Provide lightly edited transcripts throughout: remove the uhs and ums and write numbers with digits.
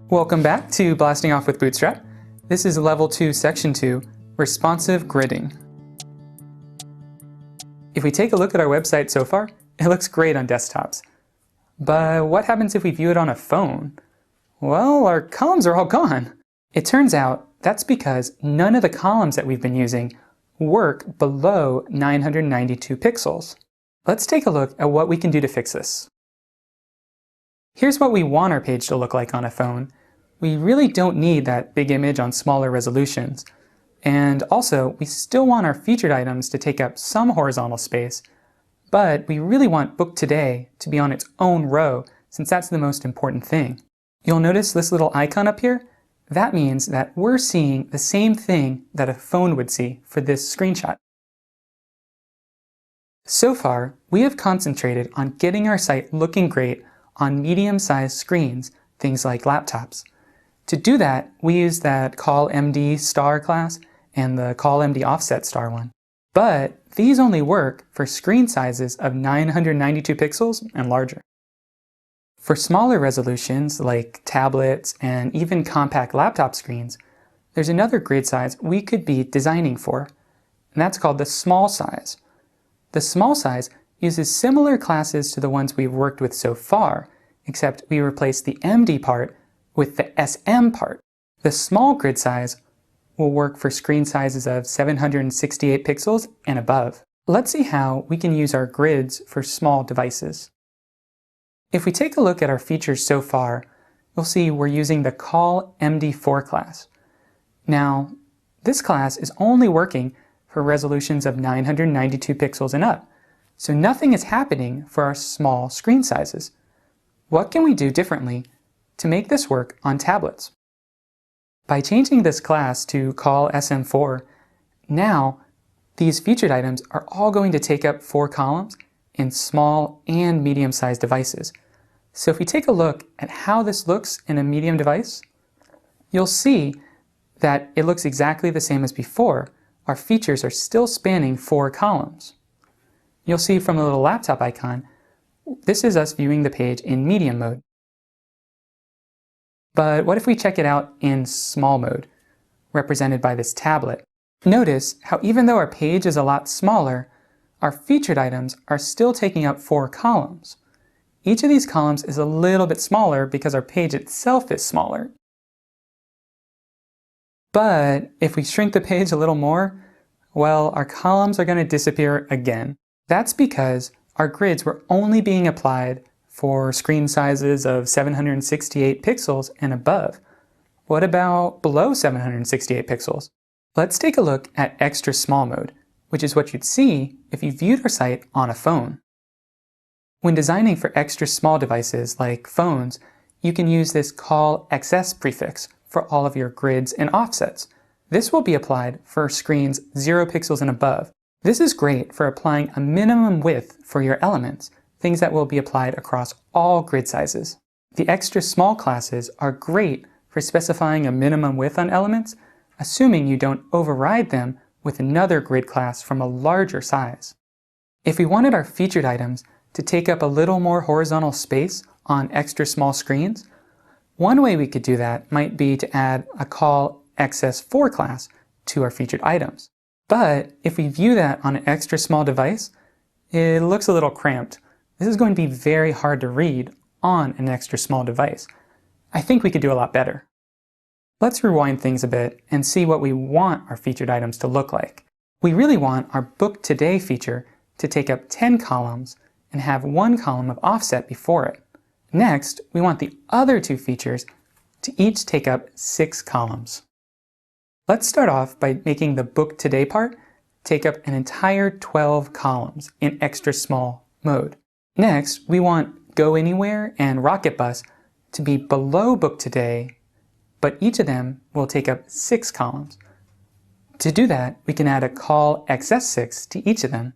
Welcome back to Blasting Off with Bootstrap. This is Level 2, Section 2, Responsive Gridding. If we take a look at our website so far, it looks great on desktops. But what happens if we view it on a phone? Well, our columns are all gone. It turns out that's because none of the columns that we've been using work below 992 pixels. Let's take a look at what we can do to fix this. Here's what we want our page to look like on a phone. We really don't need that big image on smaller resolutions. And also, we still want our featured items to take up some horizontal space, but we really want Book Today to be on its own row, since that's the most important thing. You'll notice this little icon up here? That means that we're seeing the same thing that a phone would see for this screenshot. So far, we have concentrated on getting our site looking great on medium-sized screens, things like laptops. To do that, we use that call_md star class and the call_md offset star one. But these only work for screen sizes of 992 pixels and larger. For smaller resolutions like tablets and even compact laptop screens, there's another grid size we could be designing for, and that's called the small size. The small size uses similar classes to the ones we've worked with so far, except we replace the MD part with the SM part. The small grid size will work for screen sizes of 768 pixels and above. Let's see how we can use our grids for small devices. If we take a look at our features so far, you'll see we're using the call_md4 class. Now, this class is only working for resolutions of 992 pixels and up, so nothing is happening for our small screen sizes. What can we do differently to make this work on tablets? By changing this class to call_sm4, now these featured items are all going to take up 4 columns in small and medium-sized devices. So if we take a look at how this looks in a medium device, you'll see that it looks exactly the same as before. Our features are still spanning 4 columns. You'll see from the little laptop icon, this is us viewing the page in medium mode. But what if we check it out in small mode, represented by this tablet? Notice how even though our page is a lot smaller, our featured items are still taking up 4 columns. Each of these columns is a little bit smaller because our page itself is smaller. But if we shrink the page a little more, well, our columns are going to disappear again. That's because our grids were only being applied for screen sizes of 768 pixels and above. What about below 768 pixels? Let's take a look at extra small mode, which is what you'd see if you viewed our site on a phone. When designing for extra small devices like phones, you can use this call_xs prefix for all of your grids and offsets. This will be applied for screens 0 pixels and above. This is great for applying a minimum width for your elements, things that will be applied across all grid sizes. The extra small classes are great for specifying a minimum width on elements, assuming you don't override them with another grid class from a larger size. If we wanted our featured items to take up a little more horizontal space on extra small screens, one way we could do that might be to add a call_xs4 class to our featured items. But if we view that on an extra small device, it looks a little cramped. This is going to be very hard to read on an extra small device. I think we could do a lot better. Let's rewind things a bit and see what we want our featured items to look like. We really want our Book Today feature to take up 10 columns and have 1 column of offset before it. Next, we want the other 2 features to each take up 6 columns. Let's start off by making the Book Today part take up an entire 12 columns in extra small mode. Next, we want Go Anywhere and Rocket Bus to be below Book Today, but each of them will take up 6 columns. To do that, we can add a call_xs6 to each of them.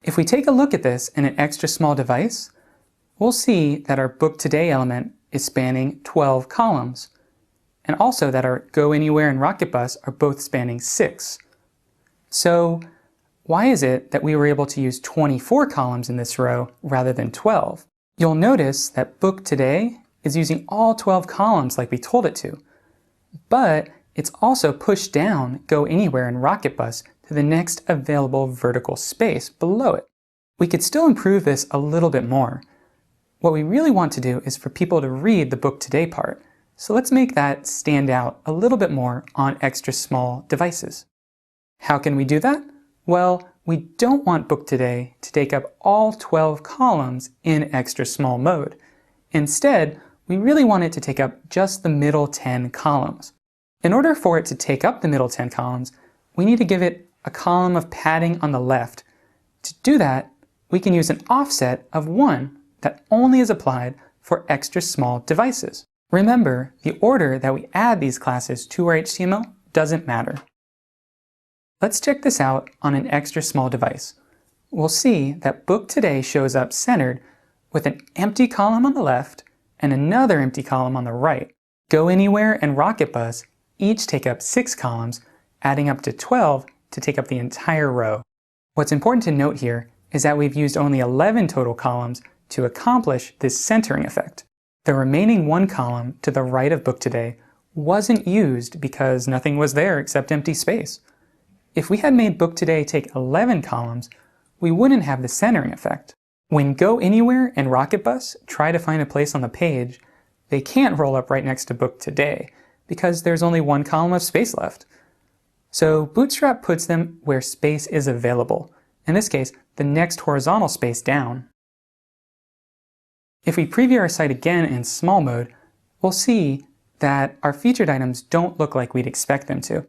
If we take a look at this in an extra small device, we'll see that our Book Today element is spanning 12 columns, and also that our Go Anywhere and Rocket Bus are both spanning 6. So why is it that we were able to use 24 columns in this row rather than 12? You'll notice that Book Today is using all 12 columns like we told it to, but it's also pushed down Go Anywhere and Rocket Bus to the next available vertical space below it. We could still improve this a little bit more. What we really want to do is for people to read the Book Today part, so let's make that stand out a little bit more on extra small devices. How can we do that? Well, we don't want Book Today to take up all 12 columns in extra small mode. Instead, we really want it to take up just the middle 10 columns. In order for it to take up the middle 10 columns, we need to give it a column of padding on the left. To do that, we can use an offset of 1 that only is applied for extra small devices. Remember, the order that we add these classes to our HTML doesn't matter. Let's check this out on an extra small device. We'll see that Book Today shows up centered with an empty column on the left and another empty column on the right. Go Anywhere and Rocket Bus each take up 6 columns, adding up to 12 to take up the entire row. What's important to note here is that we've used only 11 total columns to accomplish this centering effect. The remaining 1 column to the right of Book Today wasn't used because nothing was there except empty space. If we had made Book Today take 11 columns, we wouldn't have the centering effect. When Go Anywhere and Rocket Bus try to find a place on the page, they can't roll up right next to Book Today because there's only 1 column of space left. So Bootstrap puts them where space is available, in this case, the next horizontal space down. If we preview our site again in small mode, we'll see that our featured items don't look like we'd expect them to.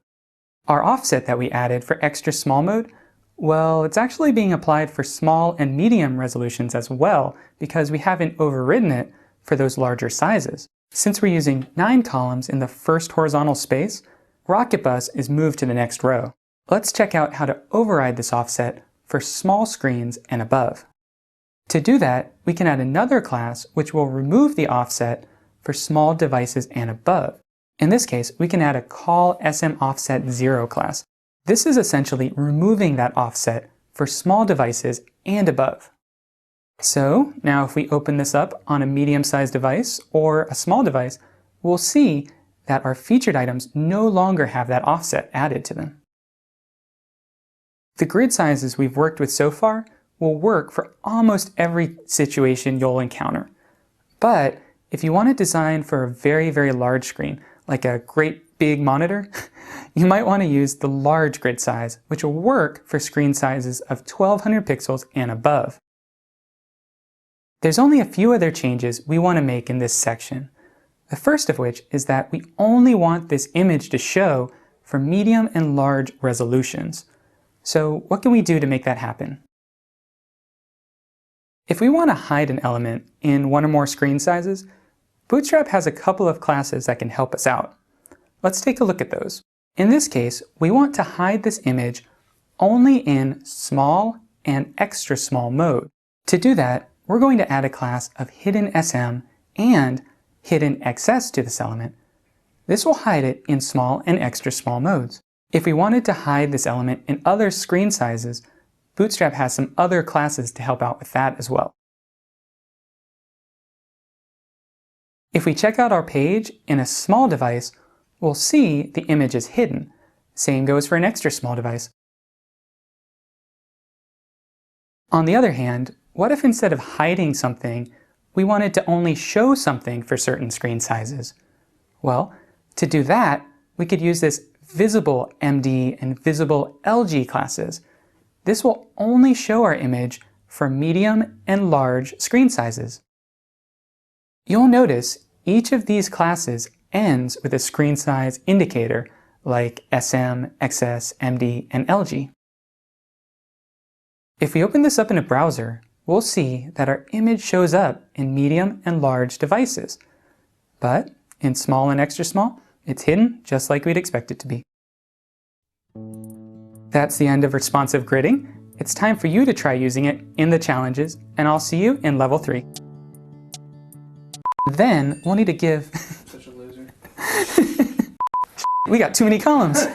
Our offset that we added for extra small mode, well, it's actually being applied for small and medium resolutions as well because we haven't overridden it for those larger sizes. Since we're using 9 columns in the first horizontal space, Rocket Bus is moved to the next row. Let's check out how to override this offset for small screens and above. To do that, we can add another class which will remove the offset for small devices and above. In this case, we can add a call SMOffset0 class. This is essentially removing that offset for small devices and above. So now if we open this up on a medium-sized device or a small device, we'll see that our featured items no longer have that offset added to them. The grid sizes we've worked with so far will work for almost every situation you'll encounter. But if you want to design for a very, very large screen, like a great big monitor, you might want to use the large grid size, which will work for screen sizes of 1200 pixels and above. There's only a few other changes we want to make in this section. The first of which is that we only want this image to show for medium and large resolutions. So what can we do to make that happen? If we want to hide an element in one or more screen sizes, Bootstrap has a couple of classes that can help us out. Let's take a look at those. In this case, we want to hide this image only in small and extra small mode. To do that, we're going to add a class of hidden SM and hidden XS to this element. This will hide it in small and extra small modes. If we wanted to hide this element in other screen sizes, Bootstrap has some other classes to help out with that as well. If we check out our page in a small device, we'll see the image is hidden. Same goes for an extra small device. On the other hand, what if instead of hiding something, we wanted to only show something for certain screen sizes? Well, to do that, we could use this visible MD and visible LG classes. This will only show our image for medium and large screen sizes. You'll notice each of these classes ends with a screen size indicator like SM, XS, MD, and LG. If we open this up in a browser, we'll see that our image shows up in medium and large devices. But in small and extra small, it's hidden just like we'd expect it to be. That's the end of responsive gridding. It's time for you to try using it in the challenges, and I'll see you in level 3. Then we'll need to give... Such a loser. We got too many columns.